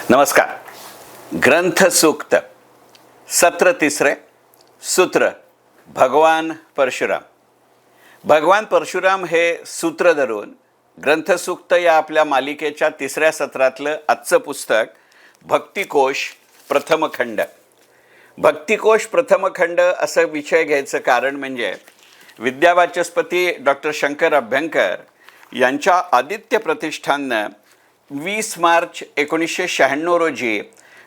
नमस्कार. ग्रंथ सूक्त सत्र तिसरे. सूत्र भगवान परशुराम. भगवान परशुराम हे सूत्र धरून ग्रंथसूक्त या आपल्या मालिकेच्या तिसऱ्या सत्रातलं आजचं पुस्तक भक्तिकोश प्रथम खंड. भक्तिकोश प्रथम खंड असं विषय घ्यायचं कारण म्हणजे विद्यावाचस्पती डॉक्टर शंकर अभ्यंकर यांच्या आदित्य प्रतिष्ठाननं 20 मार्च 1996 रोजी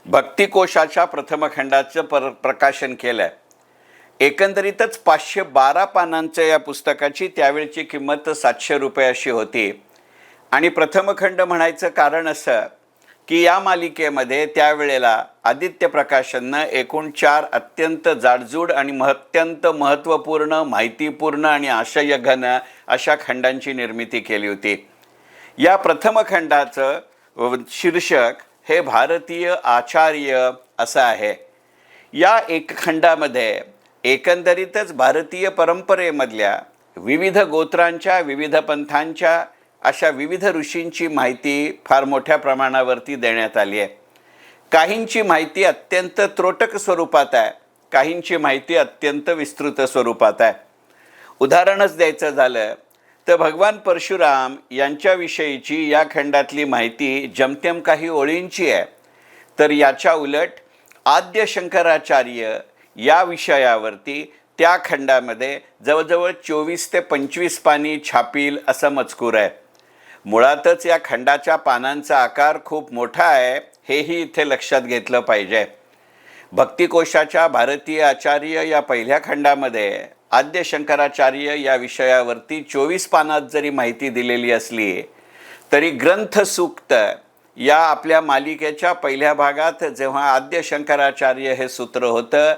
भक्तिकोशाच्या प्रथम खंडाचं प्रकाशन केलं. एकंदरीतच 512 पानांच्या या पुस्तकाची त्यावेळची किंमत 700 रुपये अशी होती. आणि प्रथम खंड म्हणायचं कारण असं की या मालिकेमध्ये त्यावेळेला आदित्य प्रकाशननं एकूण 4 अत्यंत जाडजूड आणि अत्यंत महत्त्वपूर्ण, माहितीपूर्ण आणि आशयघन अशा खंडांची निर्मिती केली होती. या प्रथम खंडाचं शीर्षक हे भारतीय आचार्य असं आहे. या एक खंडामध्ये एकंदरीतच भारतीय परंपरेमधल्या विविध गोत्रांच्या, विविध पंथांच्या अशा विविध ऋषींची माहिती फार मोठ्या प्रमाणावरती देण्यात आली आहे. काहींची माहिती अत्यंत त्रोटक स्वरूपात आहे, काहींची माहिती अत्यंत विस्तृत स्वरूपात आहे. उदाहरणच द्यायचं झालं तर भगवान परशुराम यांच्याविषयीची या खंडातली माहिती जमतेम काही ओळींची आहे. तर याच्या उलट आद्य शंकराचार्य या विषयावरती त्या खंडामध्ये जवळजवळ 24 ते 25 पानी छापील असा मजकूर आहे. मुळातच या खंडाच्या पानांचा आकार खूप मोठा आहे, हेही इथे लक्षात घेतलं पाहिजे. भक्तिकोशाच्या भारतीय आचार्य या पहिल्या खंडामध्ये आद्य शंकराचार्य या विषयावरती 24 पानात जरी माहिती दिलेली असली तरी ग्रंथसूक्त या आपल्या मालिकेच्या पहिल्या भागात जेव्हा आद्य शंकराचार्य हे सूत्र होतं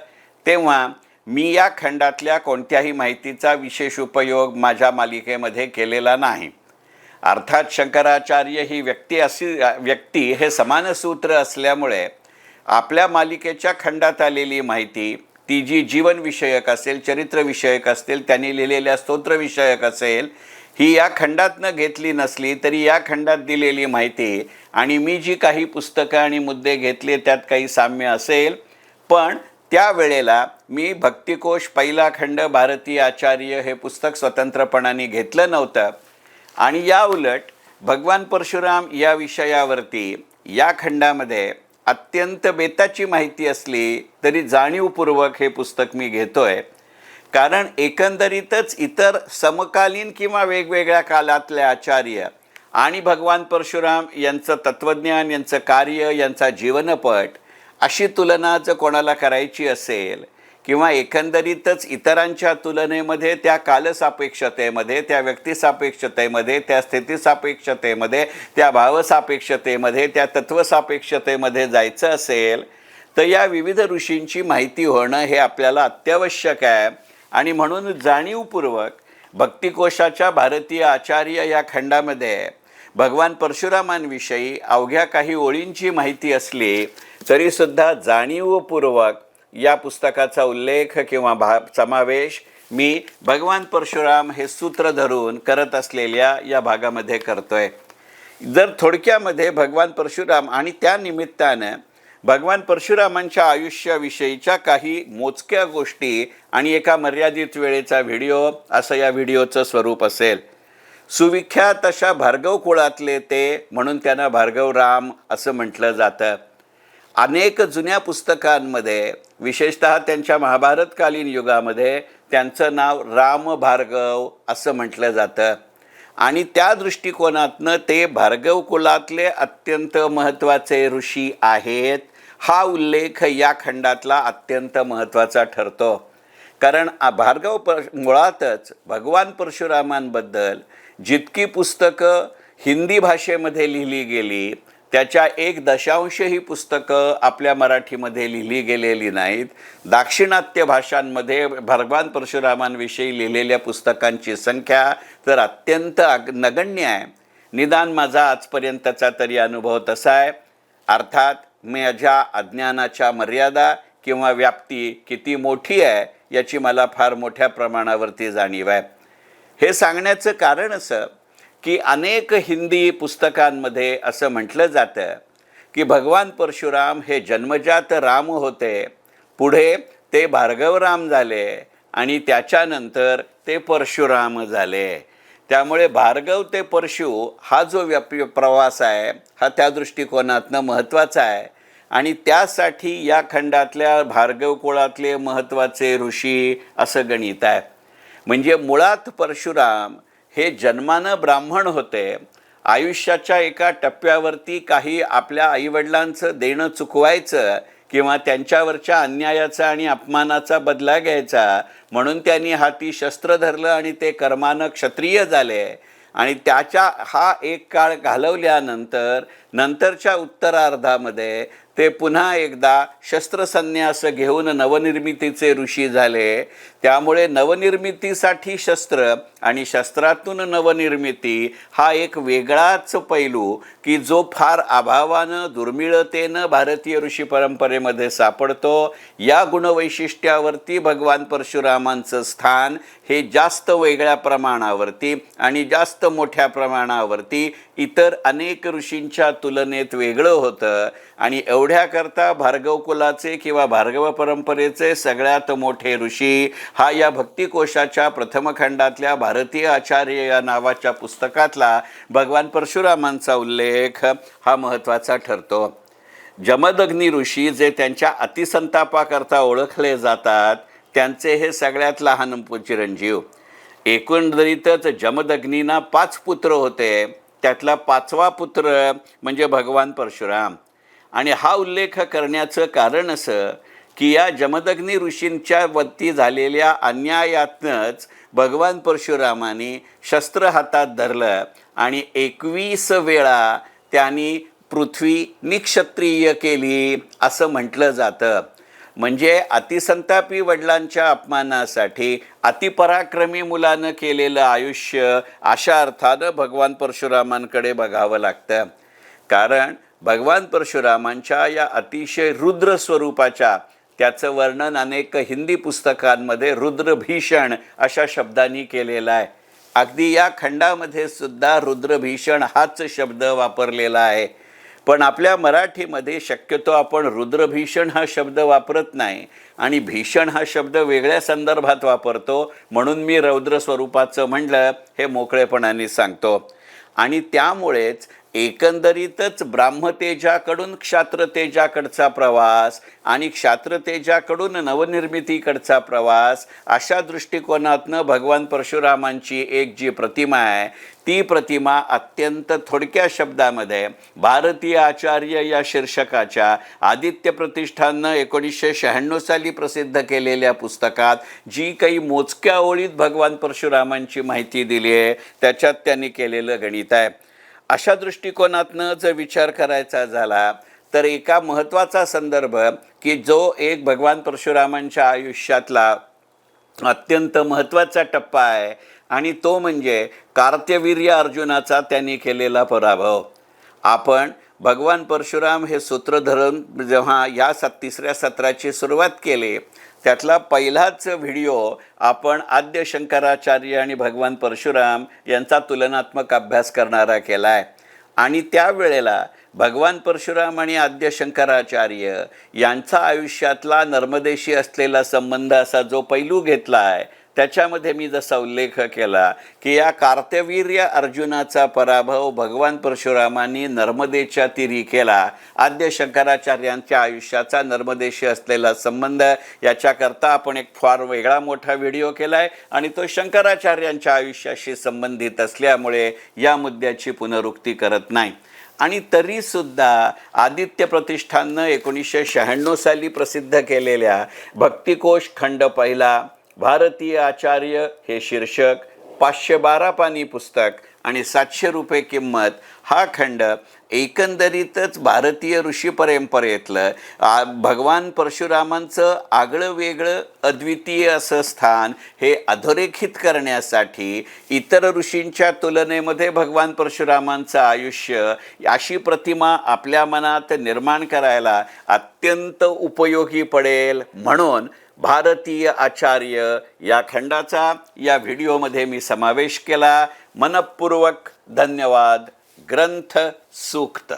तेव्हा मी या खंडातल्या कोणत्याही माहितीचा विशेष उपयोग माझ्या मालिकेमध्ये केलेला नाही. अर्थात शंकराचार्य ही व्यक्ती हे समान सूत्र असल्यामुळे आपल्या मालिकेच्या खंडात आलेली माहिती ती जी जीवनविषयक असेल, चरित्रविषयक असतील, त्यांनी लिहिलेल्या स्तोत्रविषयक असेल, ही या खंडातनं घेतली नसली तरी या खंडात दिलेली माहिती आणि मी जी काही पुस्तकं आणि मुद्दे घेतले त्यात काही साम्य असेल. पण त्यावेळेला मी भक्तिकोश पहिला खंड भारतीय आचार्य हे पुस्तक स्वतंत्रपणाने घेतलं नव्हतं. आणि या उलट भगवान परशुराम या विषयावरती या खंडामध्ये अत्यंत बेताची माहिती असली तरी जाणीवपूर्वक हे पुस्तक मी घेतोय. कारण एकंदरीतच इतर समकालीन किंवा वेगवेगळ्या काळातले आचार्य आणि भगवान परशुराम यांचं तत्त्वज्ञान, यांचं कार्य, यांचा जीवनपट अशी तुलना जर कोणाला करायची असेल किंवा एकंदरीतच इतरांच्या तुलनेमध्ये त्या कालसापेक्षतेमध्ये, त्या व्यक्तिसापेक्षतेमध्ये, त्या स्थितीसापेक्षतेमध्ये, त्या भावसापेक्षतेमध्ये, त्या तत्त्वसापेक्षतेमध्ये जायचं असेल तर या विविध ऋषींची माहिती होणं हे आपल्याला अत्यावश्यक आहे. आणि म्हणून जाणीवपूर्वक भक्तिकोशाच्या भारतीय आचार्य या खंडामध्ये भगवान परशुरामांविषयी अवघ्या काही ओळींची माहिती असली तरीसुद्धा जाणीवपूर्वक या पुस्तकाचा उल्लेख किंवा समावेश मी भगवान परशुराम हे सूत्र धरून करत असलेल्या या भागामध्ये करतोय. जर थोडक्यामध्ये भगवान परशुराम आणि त्या निमित्तानं भगवान परशुरामांच्या आयुष्याविषयीच्या काही मोजक्या गोष्टी आणि एका मर्यादित वेळेचा व्हिडिओ असं या व्हिडिओचं स्वरूप असेल. सुविख्यात अशा भार्गव कुळातले ते म्हणून त्यांना भार्गवराम असं म्हटलं जातं. अनेक जुन्या पुस्तकांमध्ये विशेषतः त्यांच्या महाभारतकालीन युगामध्ये त्यांचं नाव राम भार्गव असं म्हटलं जातं. आणि त्या दृष्टिकोनातनं ते भार्गव कुलातले अत्यंत महत्त्वाचे ऋषी आहेत हा उल्लेख या खंडातला अत्यंत महत्त्वाचा ठरतो. कारण मुळातच भगवान परशुरामांबद्दल जितकी पुस्तकं हिंदी भाषेमध्ये लिहिली गेली त्याच्या 1/10 ही पुस्तकं आपल्या मराठीमध्ये लिहिली गेलेली नाहीत. दाक्षिणात्य भाषांमध्ये भगवान परशुरामांविषयी लिहिलेल्या पुस्तकांची संख्या तर अत्यंत नगण्य आहे. निदान माझा आजपर्यंतचा तरी अनुभव तसा आहे. अर्थात माझ्या अज्ञानाच्या मर्यादा किंवा व्याप्ती किती मोठी आहे याची मला फार मोठ्या प्रमाणावरती जाणीव आहे. हे सांगण्याचं कारण असं की अनेक हिंदी पुस्तकांमध्ये असं म्हटलं जातं की भगवान परशुराम हे जन्मजात राम होते, पुढे ते भार्गवराम झाले आणि त्याच्यानंतर ते परशुराम झाले. त्यामुळे भार्गव ते परशु हा जो प्रवास आहे हा त्या दृष्टिकोनातनं महत्त्वाचा आहे. आणि त्यासाठी या खंडातल्या भार्गव कुळातले महत्त्वाचे ऋषी असं गणित आहे. म्हणजे मुळात परशुराम हे जन्मानं ब्राह्मण होते. आयुष्याच्या एका टप्प्यावरती काही आपल्या आईवडिलांचं देणं चुकवायचं किंवा त्यांच्यावरच्या अन्यायाचा आणि अपमानाचा बदला घ्यायचा म्हणून त्यांनी हाती शस्त्र धरलं आणि ते कर्मानं क्षत्रिय झाले. आणि त्याच्या हा एक काळ घालवल्यानंतर नंतरच्या उत्तरार्धामध्ये ते पुन्हा एकदा शस्त्रसन्यास घेऊन नवनिर्मितीचे ऋषी झाले. त्यामुळे नवनिर्मितीसाठी शस्त्र आणि शस्त्रातून नवनिर्मिती हा एक वेगळाच पैलू की जो फार अभावानं दुर्मिळतेनं भारतीय ऋषी परंपरेमध्ये सापडतो. या गुणवैशिष्ट्यावरती भगवान परशुरामांचं स्थान हे जास्त वेगळ्या प्रमाणावरती आणि जास्त मोठ्या प्रमाणावरती इतर अनेक ऋषींच्या तुलनेत वेगळं होतं. आणि एवढ्याकरता भार्गव कुलाचे किंवा भार्गव परंपरेचे सगळ्यात मोठे ऋषी हा या भक्तिकोशाच्या प्रथम खंडातल्या भारतीय आचार्य या नावाच्या पुस्तकातला भगवान परशुरामांचा उल्लेख हा महत्त्वाचा ठरतो. जमदग्नी ऋषी जे त्यांच्या अतिसंतापाकरता ओळखले जातात त्यांचे हे सगळ्यात लहान चिरंजीव. एकंदरीतच जमदग्नींना 5 पुत्र होते, त्यातला 5वा पुत्र म्हणजे भगवान परशुराम. आणि हा उल्लेख करण्याचं कारण असं की या जमदग्नी ऋषींच्या वरती झालेल्या अन्यायातनंच भगवान परशुरामांनी शस्त्र हातात धरलं आणि 21 वेळा त्यांनी पृथ्वी निक्षत्रिय केली असं म्हटलं जातं. म्हणजे अतिसंतापी वडिलांच्या अपमानासाठी अतिपराक्रमी मुलानं केलेलं आयुष्य अशा अर्थानं भगवान परशुरामांकडे बघावं लागतं. कारण भगवान परशुरामांच्या या अतिशय रुद्र स्वरूपाच्या त्याचं वर्णन अनेक हिंदी पुस्तकांमध्ये रुद्रभीषण अशा शब्दांनी केलेलं आहे. अगदी या खंडामध्ये सुद्धा रुद्रभीषण हाच शब्द वापरलेला आहे. पण आपल्या मराठीमध्ये शक्यतो आपण रुद्रभीषण हा शब्द वापरत नाही आणि भीषण हा शब्द वेगळ्या संदर्भात वापरतो. म्हणून मी रौद्र स्वरूपाचं म्हणलं हे मोकळेपणाने सांगतो. आणि त्यामुळेच एकंदरीतच ब्राह्मतेजाकडून क्षात्रतेजाकडचा प्रवास आणि क्षात्रतेजाकडून नवनिर्मितीकडचा प्रवास अशा दृष्टिकोनातनं भगवान परशुरामांची एक जी प्रतिमा आहे ती प्रतिमा अत्यंत थोडक्या शब्दामध्ये भारतीय आचार्य या शीर्षकाच्या आदित्य प्रतिष्ठाननं 1996 साली प्रसिद्ध केलेल्या पुस्तकात जी काही मोजक्या ओळीत भगवान परशुरामांची माहिती दिली आहे त्याच्यात त्यांनी केलेलं गणित आहे. अशा दृष्टिकोनातनं जर विचार करायचा झाला तर एका महत्त्वाचा संदर्भ की जो एक भगवान परशुरामांच्या आयुष्यातला अत्यंत महत्त्वाचा टप्पा आहे आणि तो म्हणजे कार्त्यवीर्य अर्जुनाचा त्यांनी केलेला पराभव. आपण भगवान परशुराम हे सूत्र धरून जेव्हा या 3ऱ्या सत्राची सुरुवात केली त्यातला पहिलाच व्हिडिओ आपण आद्य शंकराचार्य आणि भगवान परशुराम यांचा तुलनात्मक अभ्यास करणारा केला आहे. आणि त्यावेळेला भगवान परशुराम आणि आद्य शंकराचार्य यांचा आयुष्यातला नर्मदेशी असलेला संबंध असा जो पैलू घेतला आहे त्याच्यामध्ये मी जसा उल्लेख केला की या कार्त्यवीर्य अर्जुनाचा पराभव भगवान परशुरामांनी नर्मदेच्या तीरी केला. आद्य शंकराचार्यांच्या आयुष्याचा नर्मदेशी असलेला संबंध याच्याकरता आपण एक फार वेगळा मोठा व्हिडिओ केला आहे आणि तो शंकराचार्यांच्या आयुष्याशी संबंधित असल्यामुळे या मुद्द्याची पुनरुक्ती करत नाही. आणि तरीसुद्धा आदित्य प्रतिष्ठाननं 1996 साली प्रसिद्ध केलेल्या भक्तिकोश खंड पहिला भारतीय आचार्य हे शीर्षक 512 पानी पुस्तक आणि 700 रुपये किंमत हा खंड एकंदरीतच भारतीय ऋषी परंपरेतलं भगवान परशुरामांचं आगळं वेगळं अद्वितीय असं स्थान हे अधोरेखित करण्यासाठी इतर ऋषींच्या तुलनेमध्ये भगवान परशुरामांचं आयुष्य अशी प्रतिमा आपल्या मनात निर्माण करायला अत्यंत उपयोगी पडेल म्हणून भारतीय आचार्य या खंडाचा या व्हिडिओमध्ये मी समावेश केला. मनपूर्वक धन्यवाद. ग्रंथ सूक्त.